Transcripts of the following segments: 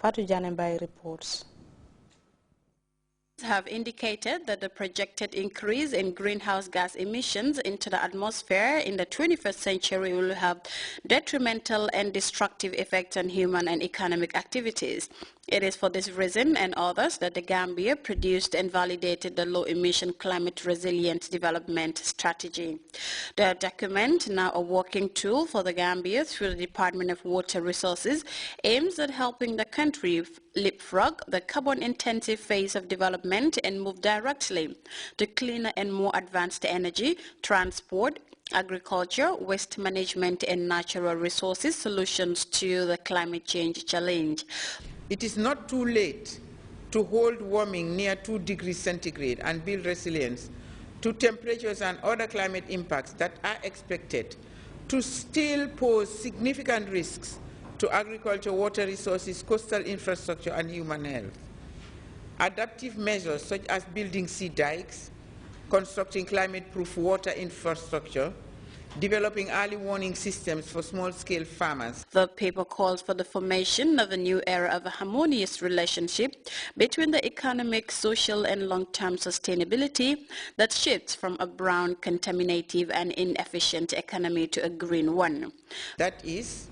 Fatou Janembai reports. Have indicated that the projected increase in greenhouse gas emissions into the atmosphere in the 21st century will have detrimental and destructive effects on human and economic activities. It is for this reason and others that the Gambia produced and validated the low-emission climate resilient development strategy. The document, now a working tool for the Gambia through the Department of Water Resources, aims at helping the country leapfrog the carbon-intensive phase of development and move directly to cleaner and more advanced energy, transport, agriculture, waste management and natural resources solutions to the climate change challenge. It is not too late to hold warming near 2 degrees centigrade and build resilience to temperatures and other climate impacts that are expected to still pose significant risks to agriculture, water resources, coastal infrastructure and human health. Adaptive measures such as building sea dikes, constructing climate-proof water infrastructure, developing early warning systems for small-scale farmers. The paper calls for the formation of a new era of a harmonious relationship between the economic, social and long-term sustainability that shifts from a brown, contaminative and inefficient economy to a green one. That is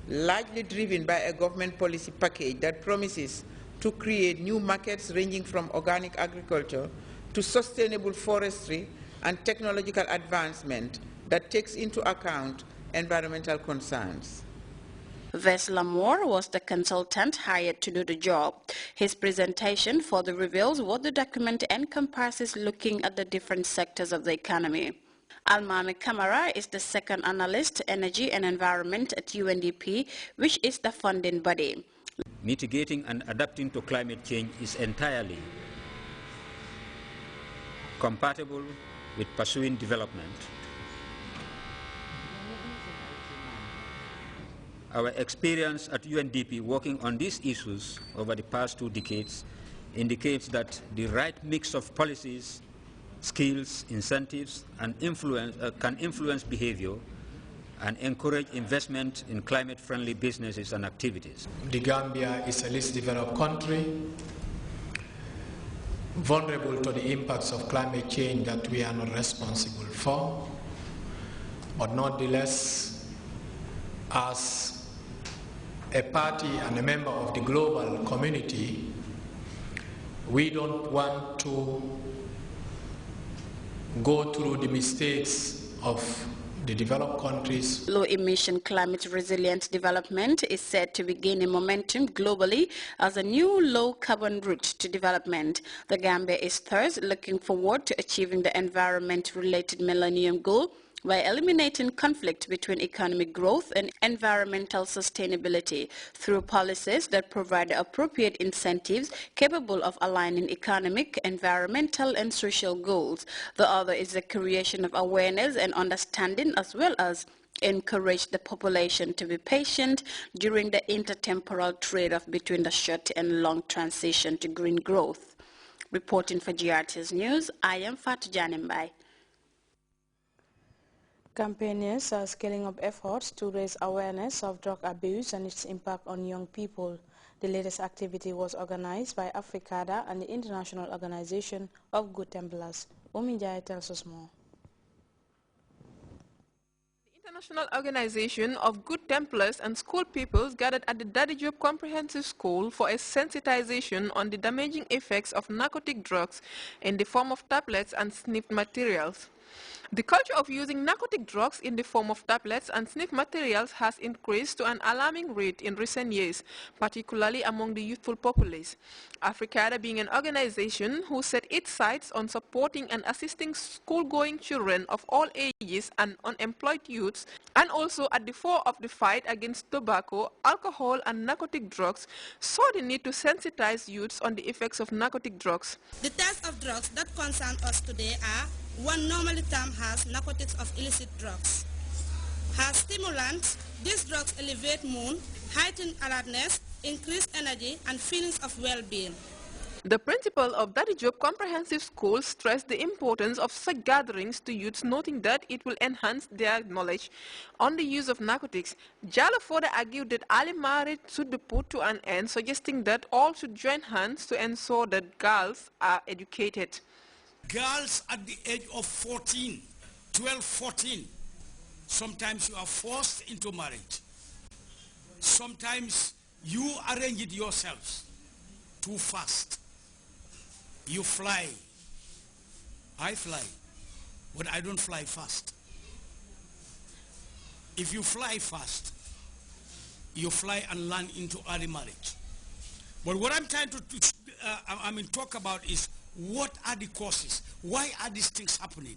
largely driven by a government policy package that promises to create new markets ranging from organic agriculture to sustainable forestry and technological advancement that takes into account environmental concerns. Vesla Moore was the consultant hired to do the job. His presentation further reveals what the document encompasses, looking at the different sectors of the economy. Almami Kamara is the second analyst, energy and environment at UNDP, which is the funding body. Mitigating and adapting to climate change is entirely compatible with pursuing development. Our experience at UNDP working on these issues over the past 2 decades indicates that the right mix of policies, skills, incentives, and influence can influence behavior and encourage investment in climate-friendly businesses and activities. The Gambia is a least developed country, vulnerable to the impacts of climate change that we are not responsible for, but nonetheless, as a party and a member of the global community, we don't want to go through the mistakes of the developed countries. Low-emission climate-resilient development is said to be gaining momentum globally as a new low-carbon route to development. The Gambia is thus looking forward to achieving the environment-related Millennium Goal by eliminating conflict between economic growth and environmental sustainability through policies that provide appropriate incentives capable of aligning economic, environmental and social goals. The other is the creation of awareness and understanding, as well as encourage the population to be patient during the intertemporal trade-off between the short and long transition to green growth. Reporting for Grts News, I am Fatou Janembai. Campaigners are scaling up efforts to raise awareness of drug abuse and its impact on young people. The latest activity was organized by Africada and the International Organization of Good Templars. Umi Jai tells us more. The International Organization of Good Templars and school pupils gathered at the Daddy Job Comprehensive School for a sensitization on the damaging effects of narcotic drugs in the form of tablets and sniffed materials. The culture of using narcotic drugs in the form of tablets and sniff materials has increased to an alarming rate in recent years, particularly among the youthful populace. Africada being an organization who set its sights on supporting and assisting school-going children of all ages and unemployed youths, and also at the fore of the fight against tobacco, alcohol and narcotic drugs, saw the need to sensitize youths on the effects of narcotic drugs. The types of drugs that concern us today are: one normally termed as narcotics of illicit drugs. As stimulants, these drugs elevate mood, heighten alertness, increase energy and feelings of well-being. The principal of Daddy Job Comprehensive School stressed the importance of such gatherings to youths, noting that it will enhance their knowledge on the use of narcotics. Jallo further argued that early marriage should be put to an end, suggesting that all should join hands to ensure that girls are educated. Girls at the age of 14, 12, 14, sometimes you are forced into marriage. Sometimes you arrange it yourselves too fast. You fly. I fly, but I don't fly fast. If you fly fast, you fly and land into early marriage. But what I'm trying to talk about is what are the causes? Why are these things happening?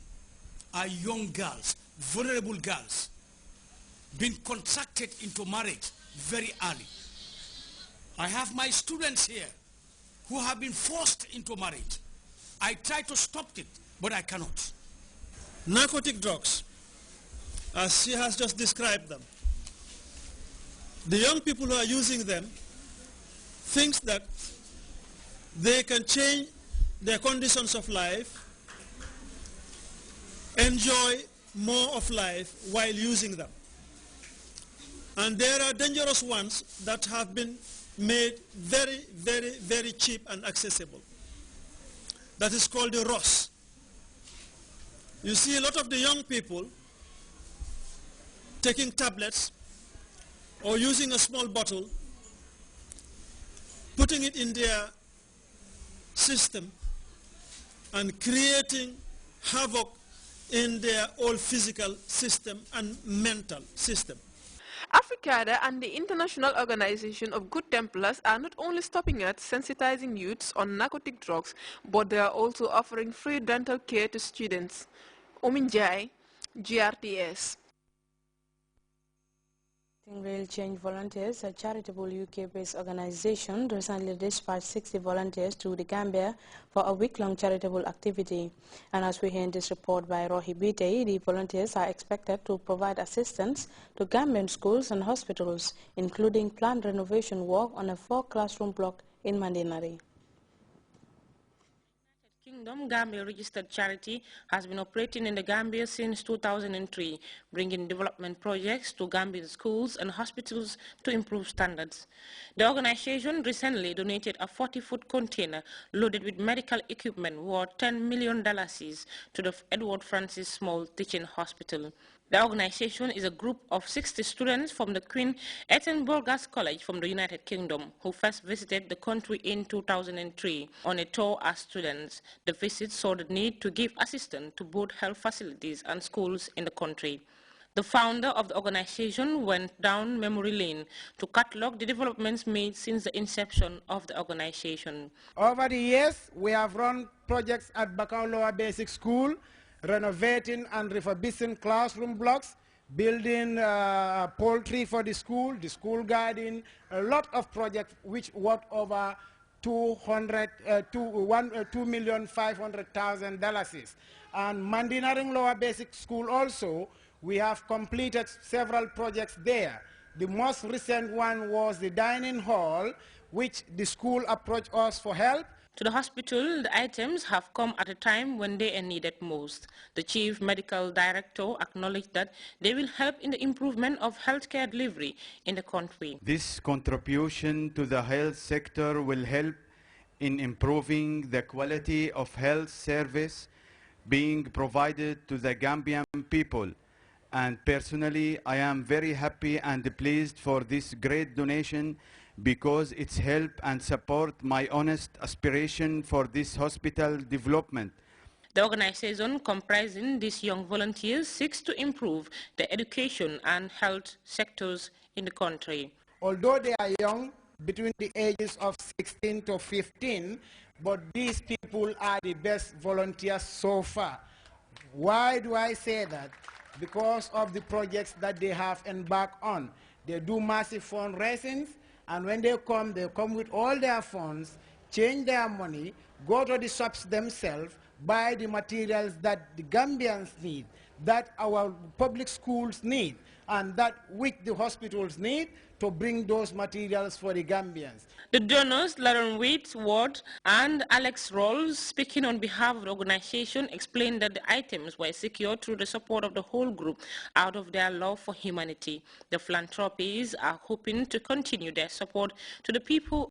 Are young girls, vulnerable girls, being contracted into marriage very early? I have my students here who have been forced into marriage. I try to stop it, but I cannot. Narcotic drugs, as she has just described them, the young people who are using them think that they can change their conditions of life, enjoy more of life while using them. And there are dangerous ones that have been made very, very, very cheap and accessible. That is called the Ross. You see a lot of the young people taking tablets or using a small bottle, putting it in their system and creating havoc in their whole physical system and mental system. Africada and the International Organization of Good Templars are not only stopping at sensitizing youths on narcotic drugs, but they are also offering free dental care to students. Ominjai, GRTS. Rail Change Volunteers, a charitable UK-based organization, recently dispatched 60 volunteers to the Gambia for a week-long charitable activity. And as we hear in this report by Rohi Bite, the volunteers are expected to provide assistance to Gambian schools and hospitals, including planned renovation work on a 4-classroom block in Mandinari. Kingdom Gambia registered charity has been operating in the Gambia since 2003, bringing development projects to Gambian schools and hospitals to improve standards. The organization recently donated a 40-foot container loaded with medical equipment worth $10 million to the Edward Francis Small Teaching Hospital. The organization is a group of 60 students from the Queen Ettenborgas College from the United Kingdom who first visited the country in 2003 on a tour as students. The visit saw the need to give assistance to both health facilities and schools in the country. The founder of the organization went down memory lane to catalog the developments made since the inception of the organization. Over the years, we have run projects at Bakau Lower Basic School, renovating and refurbishing classroom blocks, building poultry for the school garden, a lot of projects which worth over $2,500,000. And Mandinaring Lower Basic School also, we have completed several projects there. The most recent one was the dining hall, which the school approached us for help. To the hospital, the items have come at a time when they are needed most. The Chief Medical Director acknowledged that they will help in the improvement of healthcare delivery in the country. This contribution to the health sector will help in improving the quality of health service being provided to the Gambian people. And personally, I am very happy and pleased for this great donation because it's help and support my honest aspiration for this hospital development. The organization comprising these young volunteers seeks to improve the education and health sectors in the country. Although they are young, between the ages of 16 to 15, but these people are the best volunteers so far. Why do I say that? Because of the projects that they have embarked on. They do massive fundraisings, and when they come with all their funds, change their money, go to the shops themselves, buy the materials that the Gambians need. that our public schools need and that which the hospitals need to bring those materials for the Gambians. The donors, Lauren Waite Ward and Alex Rolls, speaking on behalf of the organization, explained that the items were secured through the support of the whole group out of their love for humanity. The philanthropies are hoping to continue their support to the people